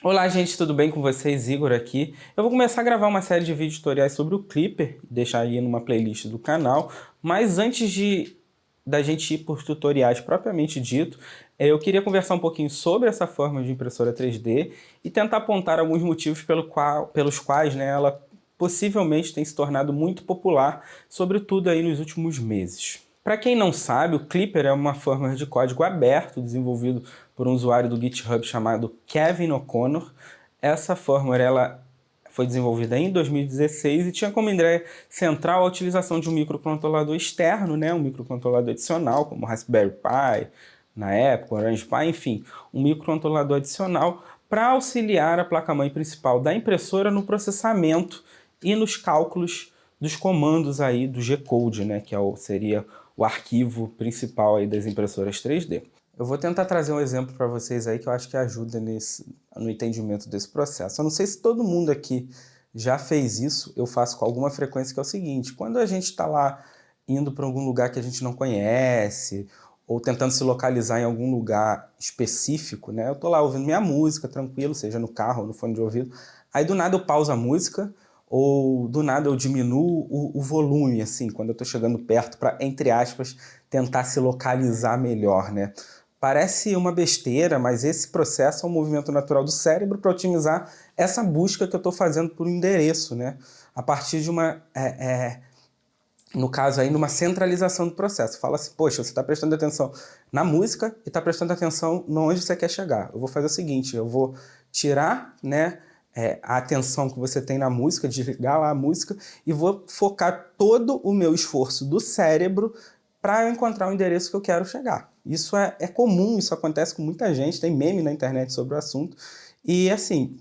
Olá, gente, tudo bem com vocês? Igor aqui. Eu vou começar a gravar uma série de vídeos tutoriais sobre o Clipper, deixar aí numa playlist do canal, mas antes da gente ir por tutoriais propriamente dito, eu queria conversar um pouquinho sobre essa forma de impressora 3D e tentar apontar alguns motivos pelos quais, né, ela possivelmente tem se tornado muito popular, sobretudo aí nos últimos meses. Para quem não sabe, o Clipper é uma firmware de código aberto desenvolvido por um usuário do GitHub chamado Kevin O'Connor. Essa firmware ela foi desenvolvida em 2016 e tinha como ideia central a utilização de um microcontrolador externo, né, um microcontrolador adicional, como o Raspberry Pi, na época, Orange Pi, enfim, um microcontrolador adicional para auxiliar a placa-mãe principal da impressora no processamento e nos cálculos dos comandos aí do G-Code, né, que seria o arquivo principal aí das impressoras 3D. Eu vou tentar trazer um exemplo para vocês aí que eu acho que ajuda no entendimento desse processo. Eu não sei se todo mundo aqui já fez isso, eu faço com alguma frequência, que é o seguinte: quando a gente está lá indo para algum lugar que a gente não conhece, ou tentando se localizar em algum lugar específico, né? Eu estou lá ouvindo minha música, tranquilo, seja no carro ou no fone de ouvido, aí do nada eu pauso a música, ou do nada eu diminuo o volume, assim, quando eu estou chegando perto, para, entre aspas, tentar se localizar melhor, né? Parece uma besteira, mas esse processo é um movimento natural do cérebro para otimizar essa busca que eu estou fazendo por um endereço, né? A partir de no caso aí, numa centralização do processo. Fala assim, poxa, você está prestando atenção na música e está prestando atenção onde você quer chegar. Eu vou fazer o seguinte, eu vou tirar, né, a atenção que você tem na música, desligar lá a música e vou focar todo o meu esforço do cérebro para eu encontrar o endereço que eu quero chegar. Isso é comum, isso acontece com muita gente, tem meme na internet sobre o assunto. E assim,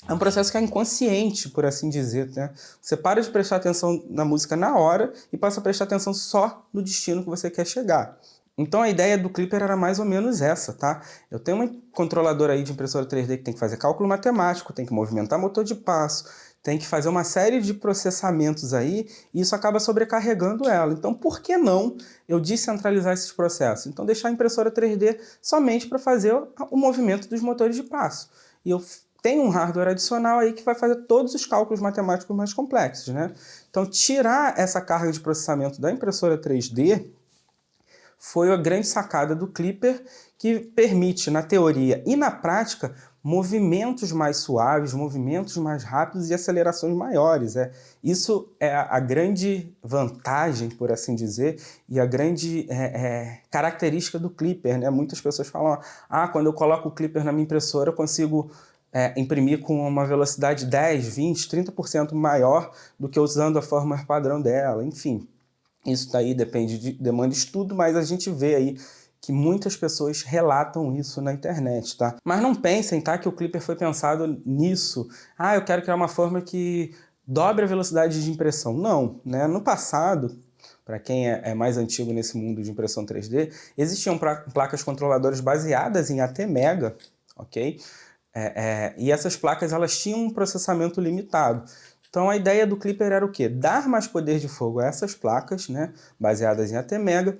é um processo que é inconsciente, por assim dizer, né? Você para de prestar atenção na música na hora e passa a prestar atenção só no destino que você quer chegar. Então a ideia do Clipper era mais ou menos essa, tá? Eu tenho uma controladora aí de impressora 3D que tem que fazer cálculo matemático, tem que movimentar motor de passo, tem que fazer uma série de processamentos aí, e isso acaba sobrecarregando ela. Então por que não eu descentralizar esses processos? Então deixar a impressora 3D somente para fazer o movimento dos motores de passo. E eu tem um hardware adicional aí que vai fazer todos os cálculos matemáticos mais complexos, né? Então, tirar essa carga de processamento da impressora 3D foi a grande sacada do Clipper, que permite, na teoria e na prática, movimentos mais suaves, movimentos mais rápidos e acelerações maiores. Isso é a grande vantagem, por assim dizer, e a grande característica do Clipper, né? Muitas pessoas falam, quando eu coloco o Clipper na minha impressora, eu consigo imprimir com uma velocidade 10, 20, 30% maior do que usando a firmware padrão dela, enfim. Isso daí demanda de estudo, mas a gente vê aí que muitas pessoas relatam isso na internet, tá? Mas não pensem, tá, que o Clipper foi pensado nisso. Eu quero criar uma forma que dobre a velocidade de impressão. Não, né? No passado, para quem é mais antigo nesse mundo de impressão 3D, existiam placas controladoras baseadas em ATmega, ok? E essas placas elas tinham um processamento limitado. Então a ideia do Clipper era o quê? Dar mais poder de fogo a essas placas, né, baseadas em ATmega,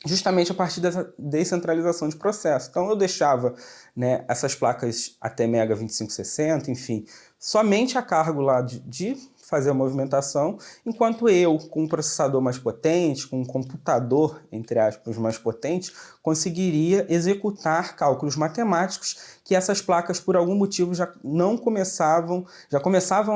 justamente a partir dessa descentralização de processo. Então eu deixava, né, essas placas ATmega 2560, enfim, somente a cargo lá de fazer a movimentação, enquanto eu, com um processador mais potente, com um computador, entre aspas, mais potente, conseguiria executar cálculos matemáticos que essas placas, por algum motivo, já começavam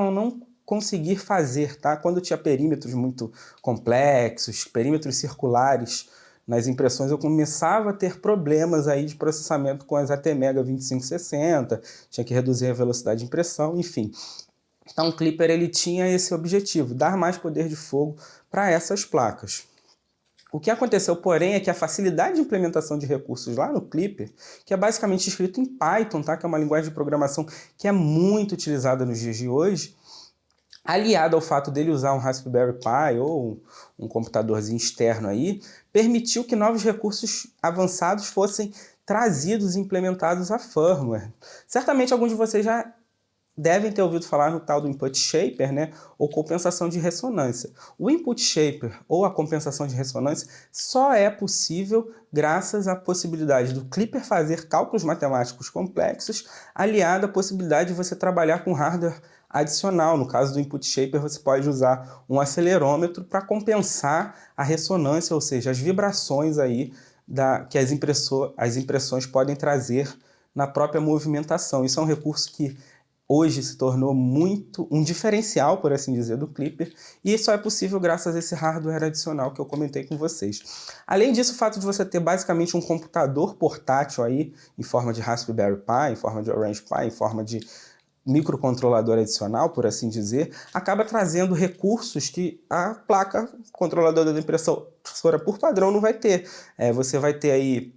a não conseguir fazer, tá? Quando tinha perímetros muito complexos, perímetros circulares nas impressões, eu começava a ter problemas aí de processamento com as ATmega 2560, tinha que reduzir a velocidade de impressão, enfim. Então o Clipper ele tinha esse objetivo, dar mais poder de fogo para essas placas. O que aconteceu, porém, é que a facilidade de implementação de recursos lá no Clipper, que é basicamente escrito em Python, tá? Que é uma linguagem de programação que é muito utilizada nos dias de hoje, aliado ao fato dele usar um Raspberry Pi ou um computadorzinho externo aí, permitiu que novos recursos avançados fossem trazidos e implementados à firmware. Certamente alguns de vocês já devem ter ouvido falar no tal do Input Shaper, né, ou compensação de ressonância. O Input Shaper ou a compensação de ressonância só é possível graças à possibilidade do Clipper fazer cálculos matemáticos complexos, aliado à possibilidade de você trabalhar com hardware adicional. No caso do Input Shaper, você pode usar um acelerômetro para compensar a ressonância, ou seja, as vibrações aí que as impressões podem trazer na própria movimentação. Isso é um recurso que hoje se tornou muito um diferencial, por assim dizer, do Clipper, e só é possível graças a esse hardware adicional que eu comentei com vocês. Além disso, o fato de você ter basicamente um computador portátil aí, em forma de Raspberry Pi, em forma de Orange Pi, em forma de microcontrolador adicional, por assim dizer, acaba trazendo recursos que a placa controladora da impressora por padrão não vai ter. Você vai ter aí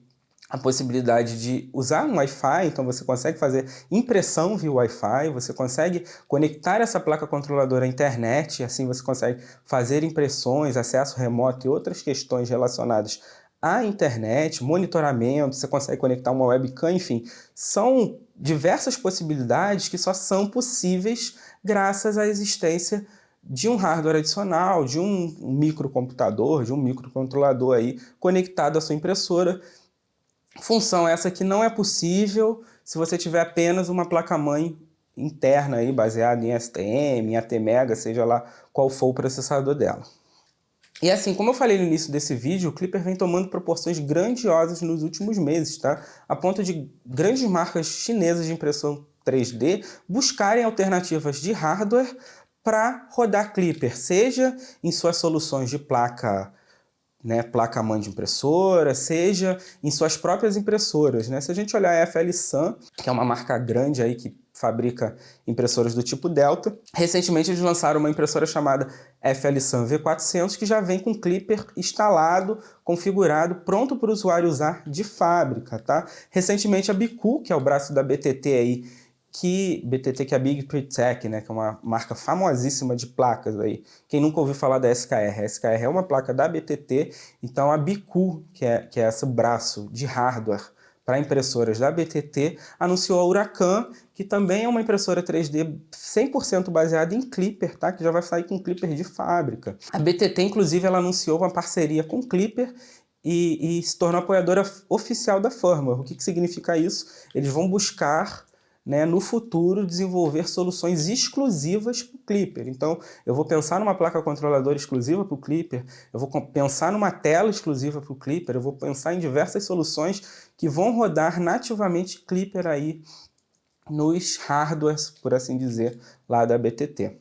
a possibilidade de usar um Wi-Fi, então você consegue fazer impressão via Wi-Fi, você consegue conectar essa placa controladora à internet, assim você consegue fazer impressões, acesso remoto e outras questões relacionadas à internet, monitoramento, você consegue conectar uma webcam, enfim, são diversas possibilidades que só são possíveis graças à existência de um hardware adicional, de um microcomputador, de um microcontrolador aí conectado à sua impressora. Função essa que não é possível se você tiver apenas uma placa-mãe interna aí, baseada em STM, em ATmega, seja lá qual for o processador dela. E assim, como eu falei no início desse vídeo, o Clipper vem tomando proporções grandiosas nos últimos meses, tá? A ponto de grandes marcas chinesas de impressão 3D buscarem alternativas de hardware para rodar Clipper, seja em suas soluções de placa, né, placa-mãe de impressora, seja em suas próprias impressoras, né? Se a gente olhar a FL-Sun, que é uma marca grande aí que fabrica impressoras do tipo Delta, recentemente eles lançaram uma impressora chamada FL-Sun V400, que já vem com Clipper instalado, configurado, pronto para o usuário usar de fábrica, tá? Recentemente a Bicu, que é o braço da BTT aí, BTT que é a Big Tree Tech, né, que é uma marca famosíssima de placas aí. Quem nunca ouviu falar da SKR? A SKR é uma placa da BTT, então a Bicu, que é esse braço de hardware para impressoras da BTT, anunciou a Huracan, que também é uma impressora 3D 100% baseada em Clipper, tá? Que já vai sair com Clipper de fábrica. A BTT, inclusive, ela anunciou uma parceria com Clipper e se tornou apoiadora oficial da firmware. O que significa isso? Eles vão buscar, né, no futuro, desenvolver soluções exclusivas para o Clipper. Então, eu vou pensar numa placa controladora exclusiva para o Clipper, eu vou pensar numa tela exclusiva para o Clipper, eu vou pensar em diversas soluções que vão rodar nativamente Clipper aí nos hardwares, por assim dizer, lá da BTT.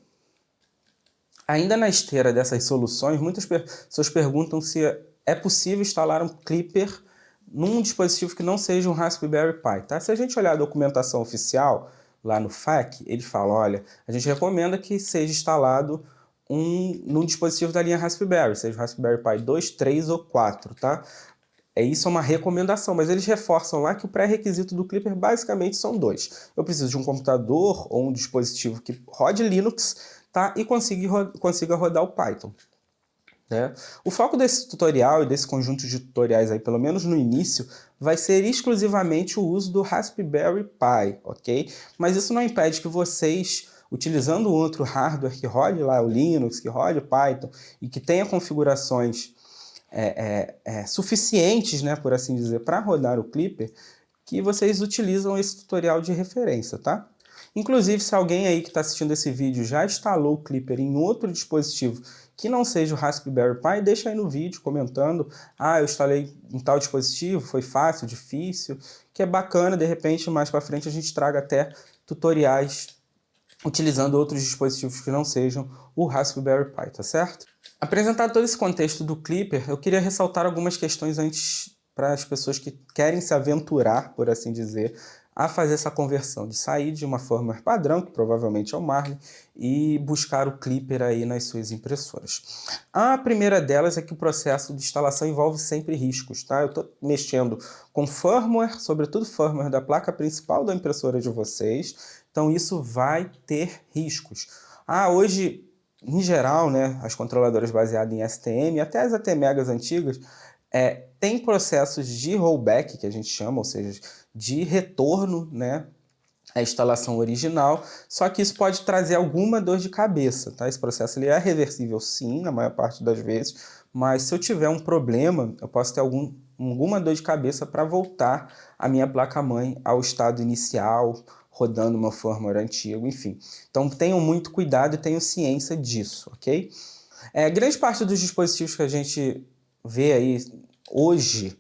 Ainda na esteira dessas soluções, muitas pessoas perguntam se é possível instalar um Clipper num dispositivo que não seja um Raspberry Pi, tá? Se a gente olhar a documentação oficial lá no FAQ, eles falam, olha, a gente recomenda que seja instalado num dispositivo da linha Raspberry, seja o Raspberry Pi 2, 3 ou 4, tá? Isso é uma recomendação, mas eles reforçam lá que o pré-requisito do Clipper basicamente são dois. Eu preciso de um computador ou um dispositivo que rode Linux, tá? E consiga rodar o Python. O foco desse tutorial e desse conjunto de tutoriais aí, pelo menos no início, vai ser exclusivamente o uso do Raspberry Pi, ok? Mas isso não impede que vocês, utilizando outro hardware que rode lá o Linux, que rode o Python e que tenha configurações suficientes, né, por assim dizer, para rodar o Clipper, que vocês utilizam esse tutorial de referência, tá? Inclusive, se alguém aí que está assistindo esse vídeo já instalou o Clipper em outro dispositivo que não seja o Raspberry Pi, deixa aí no vídeo comentando, eu instalei em tal dispositivo, foi fácil, difícil, que é bacana, de repente, mais para frente a gente traga até tutoriais utilizando outros dispositivos que não sejam o Raspberry Pi, tá certo? Apresentado todo esse contexto do Clipper, eu queria ressaltar algumas questões antes para as pessoas que querem se aventurar, por assim dizer, a fazer essa conversão, de sair de uma firmware padrão, que provavelmente é o Marlin, e buscar o Clipper aí nas suas impressoras. A primeira delas é que o processo de instalação envolve sempre riscos, tá? Eu estou mexendo com firmware, sobretudo firmware da placa principal da impressora de vocês, então isso vai ter riscos. Hoje, em geral, né, as controladoras baseadas em STM, até as ATmegas antigas, tem processos de rollback, que a gente chama, ou seja, de retorno, né, a instalação original, só que isso pode trazer alguma dor de cabeça, tá? Esse processo ele é reversível sim, na maior parte das vezes, mas se eu tiver um problema, eu posso ter alguma dor de cabeça para voltar a minha placa-mãe ao estado inicial, rodando uma firmware antigo, enfim. Então tenham muito cuidado e tenham ciência disso, ok? Grande parte dos dispositivos que a gente vê aí hoje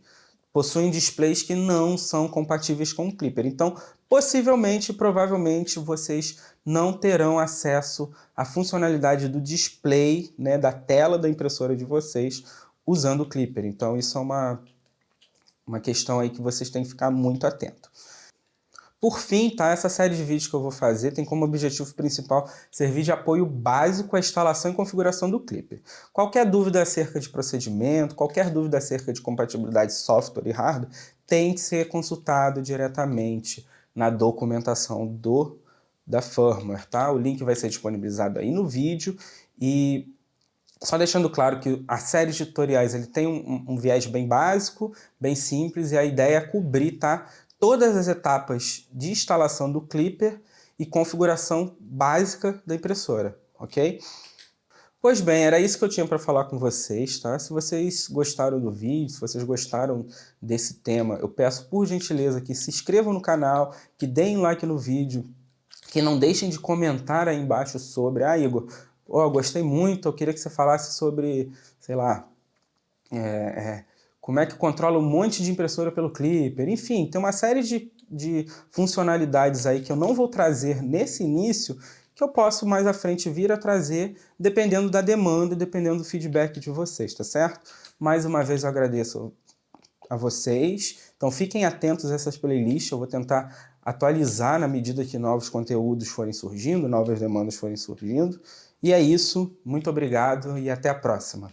possuem displays que não são compatíveis com o Clipper. Então, possivelmente, provavelmente, vocês não terão acesso à funcionalidade do display, né, da tela da impressora de vocês, usando o Clipper. Então, isso é uma questão aí que vocês têm que ficar muito atento. Por fim, tá? Essa série de vídeos que eu vou fazer tem como objetivo principal servir de apoio básico à instalação e configuração do Clipper. Qualquer dúvida acerca de procedimento, qualquer dúvida acerca de compatibilidade software e hardware, tem que ser consultado diretamente na documentação da firmware, tá? O link vai ser disponibilizado aí no vídeo e só deixando claro que a série de tutoriais ele tem um viés bem básico, bem simples, e a ideia é cobrir, tá, todas as etapas de instalação do Clipper e configuração básica da impressora, ok? Pois bem, era isso que eu tinha para falar com vocês, tá? Se vocês gostaram do vídeo, se vocês gostaram desse tema, eu peço por gentileza que se inscrevam no canal, que deem like no vídeo, que não deixem de comentar aí embaixo sobre, Igor, eu gostei muito, eu queria que você falasse sobre, sei lá, como é que controla um monte de impressora pelo Clipper, enfim, tem uma série de funcionalidades aí que eu não vou trazer nesse início, que eu posso mais à frente vir a trazer, dependendo da demanda, dependendo do feedback de vocês, tá certo? Mais uma vez eu agradeço a vocês, então fiquem atentos a essas playlists, eu vou tentar atualizar na medida que novos conteúdos forem surgindo, novas demandas forem surgindo, e é isso, muito obrigado e até a próxima.